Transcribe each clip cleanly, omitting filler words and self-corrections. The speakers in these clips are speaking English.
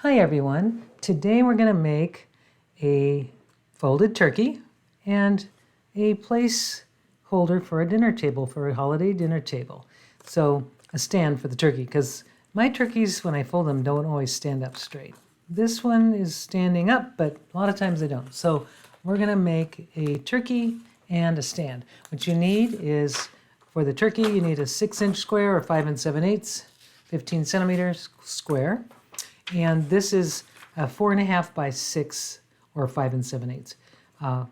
Hi everyone. Today we're going to make a folded turkey and a place holder for a dinner table, for a holiday dinner table. So a stand for the turkey, because my turkeys, when I fold them, don't always stand up straight. This one is standing up, but a lot of times they don't. So we're going to make a turkey and a stand. What you need is, for the turkey, you need a 6-inch square or 5 7/8, 15 centimeters square. And this is a 4.5 by 6 or 5 7/8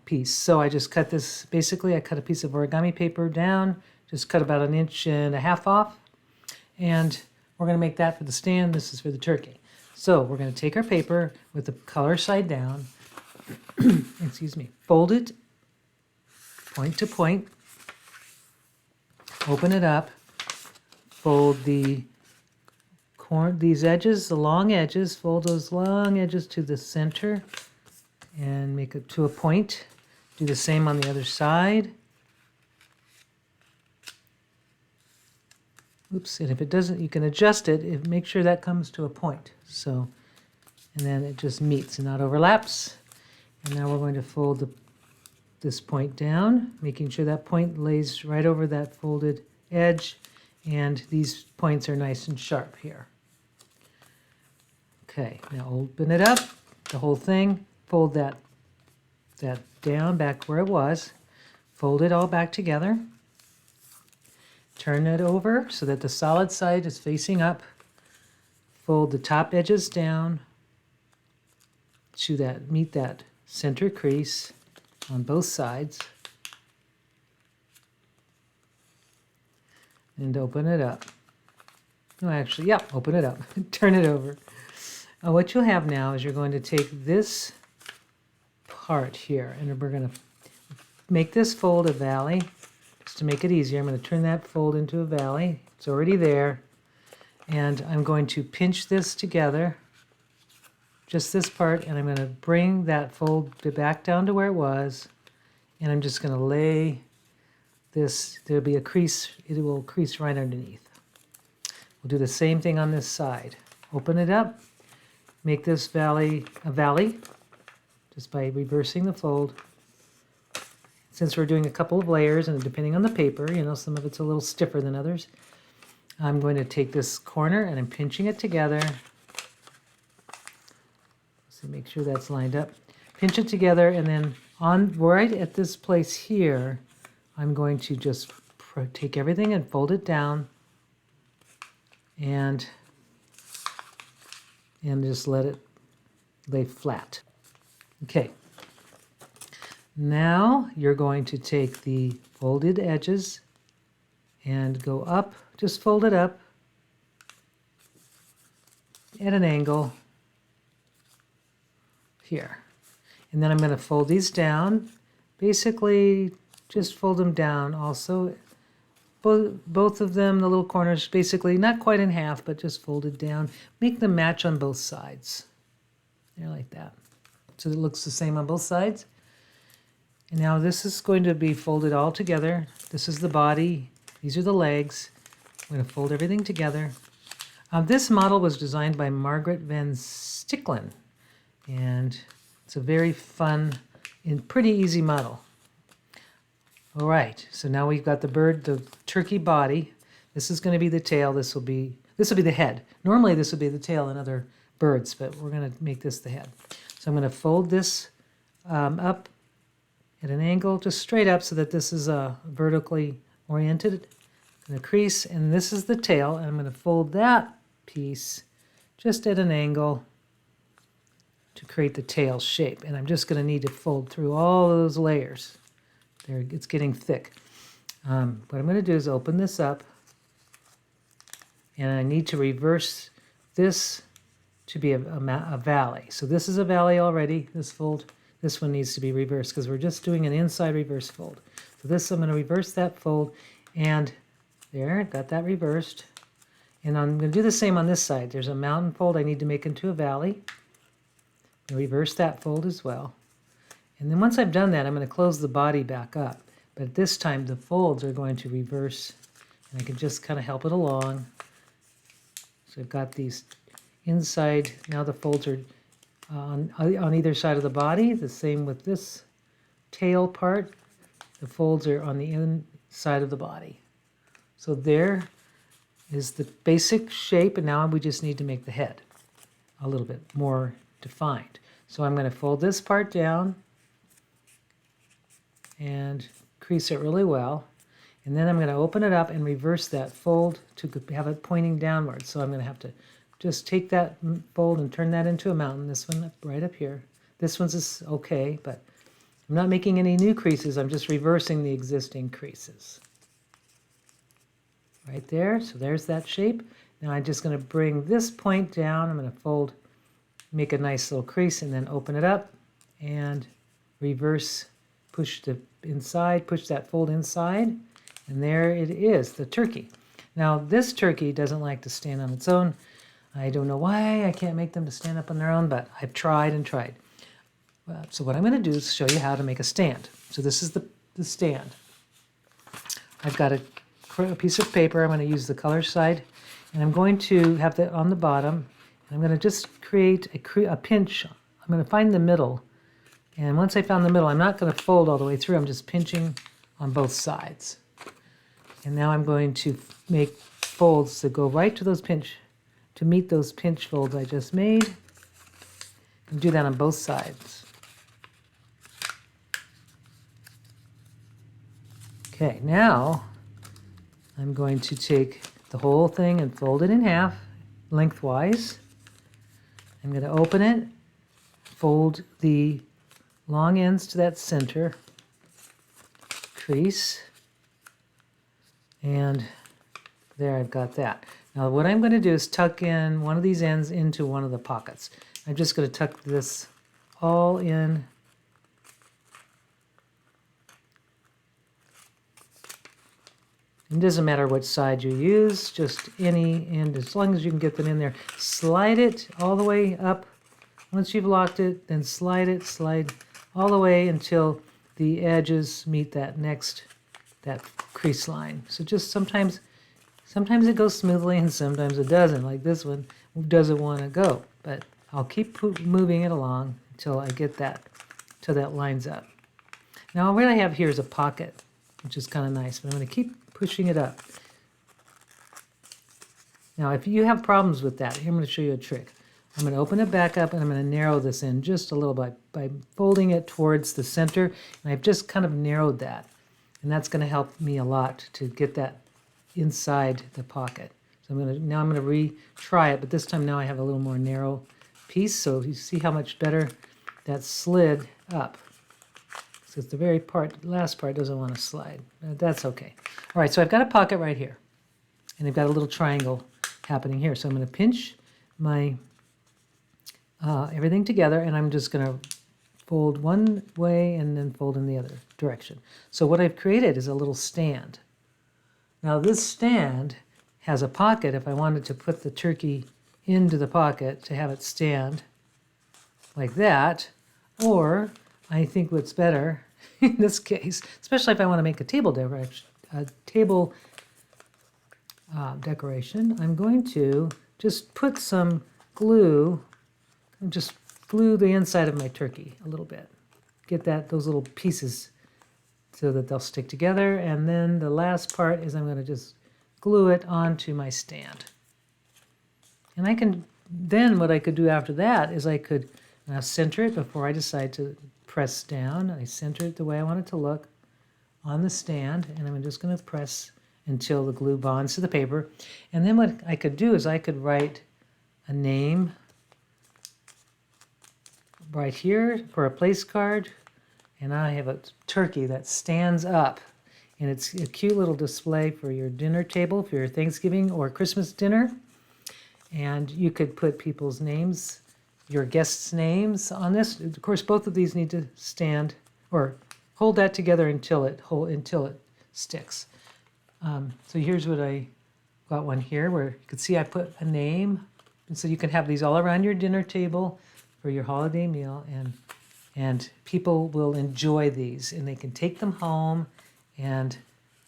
piece. So I just cut this, basically I cut a piece of origami paper down, just cut about 1.5 inches off. And we're going to make that for the stand. This is for the turkey. So we're going to take our paper with the color side down, excuse me, fold it point to point, open it up, fold these edges, the long edges, fold those long edges to the center and make it to a point. Do the same on the other side. Oops, and if it doesn't, you can adjust it. Make sure that comes to a point. So, and then it just meets and not overlaps. And now we're going to fold this point down, making sure that point lays right over that folded edge. And these points are nice and sharp here. Okay, now open it up, the whole thing, fold that down back where it was, fold it all back together, turn it over so that the solid side is facing up, fold the top edges down to meet that center crease on both sides, and open it up. No, actually, yep, open it up, turn it over. What you'll have now is you're going to take this part here, and we're going to make this fold a valley. Just to make it easier, I'm going to turn that fold into a valley. It's already there. And I'm going to pinch this together, just this part, and I'm going to bring that fold back down to where it was. And I'm just going to lay this, there'll be a crease, it will crease right underneath. We'll do the same thing on this side. Open it up. Make this valley a valley just by reversing the fold. Since we're doing a couple of layers, and depending on the paper, some of it's a little stiffer than others, I'm going to take this corner and I'm pinching it together. So make sure that's lined up. Pinch it together, and then right at this place here, I'm going to just take everything and fold it down and just let it lay flat. Okay. Now you're going to take the folded edges and go up, just fold it up at an angle here. And then I'm going to fold these down, basically just fold them down also. Both of them, the little corners, basically not quite in half, but just folded down. Make them match on both sides. There, like that. So it looks the same on both sides. And now this is going to be folded all together. This is the body. These are the legs. I'm going to fold everything together. This model was designed by Margaret Van Sticklen. And it's a very fun and pretty easy model. All right, so now we've got the turkey body. This is going to be the tail. This will be the head. Normally this would be the tail in other birds, but we're going to make this the head. So I'm going to fold this up at an angle, just straight up, so that this is vertically oriented. I'm going to crease, and this is the tail, and I'm going to fold that piece just at an angle to create the tail shape. And I'm just going to need to fold through all those layers. There, it's getting thick. What I'm going to do is open this up, and I need to reverse this to be a valley. So this is a valley already, this fold. This one needs to be reversed because we're just doing an inside reverse fold. So this, I'm going to reverse that fold, and there, got that reversed. And I'm going to do the same on this side. There's a mountain fold I need to make into a valley. And reverse that fold as well. And then once I've done that, I'm going to close the body back up. But this time the folds are going to reverse, and I can just kind of help it along. So I've got these inside. Now the folds are on either side of the body. The same with this tail part. The folds are on the inside of the body. So there is the basic shape, and now we just need to make the head a little bit more defined. So I'm going to fold this part down and crease it really well. And then I'm going to open it up and reverse that fold to have it pointing downwards. So I'm going to have to just take that fold and turn that into a mountain. This one right up here. This one's is okay, but I'm not making any new creases. I'm just reversing the existing creases. Right there. So there's that shape. Now I'm just going to bring this point down. I'm going to fold, make a nice little crease, and then open it up and reverse, push the inside, push that fold inside. And there it is, the turkey. Now this turkey doesn't like to stand on its own. I don't know why I can't make them to stand up on their own, but I've tried and tried. So what I'm going to do is show you how to make a stand. So this is the stand. I've got a piece of paper. I'm going to use the color side, and I'm going to have that on the bottom. And I'm going to just create a pinch. I'm going to find the middle. And once I found the middle, I'm not going to fold all the way through. I'm just pinching on both sides. And now I'm going to make folds that go right to those to meet those pinch folds I just made. And do that on both sides. Okay, now I'm going to take the whole thing and fold it in half, lengthwise. I'm going to open it, fold the long ends to that center, crease, and there I've got that. Now what I'm going to do is tuck in one of these ends into one of the pockets. I'm just going to tuck this all in. It doesn't matter what side you use, just any end, as long as you can get them in there. Slide it all the way up. Once you've locked it, then slide all the way until the edges meet that crease line. So just sometimes it goes smoothly and sometimes it doesn't. Like this one doesn't want to go, but I'll keep moving it along until I get that, till that lines up. Now what I have here is a pocket, which is kind of nice, but I'm going to keep pushing it up. Now if you have problems with that, here I'm going to show you a trick. I'm going to open it back up and I'm going to narrow this in just a little bit by folding it towards the center. And I've just kind of narrowed that. And that's going to help me a lot to get that inside the pocket. So now I'm going to retry it, but this time now I have a little more narrow piece. So you see how much better that slid up. So it's the very last part doesn't want to slide. That's okay. All right, so I've got a pocket right here. And I've got a little triangle happening here. So I'm going to pinch my everything together, and I'm just going to fold one way and then fold in the other direction. So what I've created is a little stand. Now this stand has a pocket if I wanted to put the turkey into the pocket to have it stand like that, or I think what's better in this case, especially if I want to make a table decoration, I'm going to just put some glue and just glue the inside of my turkey a little bit. Get those little pieces so that they'll stick together. And then the last part is I'm going to just glue it onto my stand. And then what I could do after that is I could center it before I decide to press down. I center it the way I want it to look on the stand, and I'm just going to press until the glue bonds to the paper. And then what I could do is I could write a name right here for a place card, and I have a turkey that stands up, and it's a cute little display for your dinner table, for your Thanksgiving or Christmas dinner. And you could put people's names, your guests' names on this. Of course, both of these need to stand or hold that together until it sticks. So here's what I got one here where you can see I put a name, and so you can have these all around your dinner table for your holiday meal, and people will enjoy these, and they can take them home and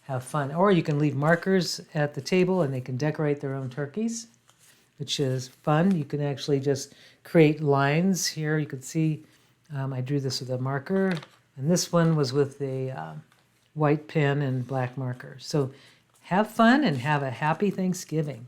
have fun. Or you can leave markers at the table, and they can decorate their own turkeys. which is fun. You can actually just create lines here. You can see I drew this with a marker, and this one was with a white pen and black marker. So have fun and have a happy Thanksgiving.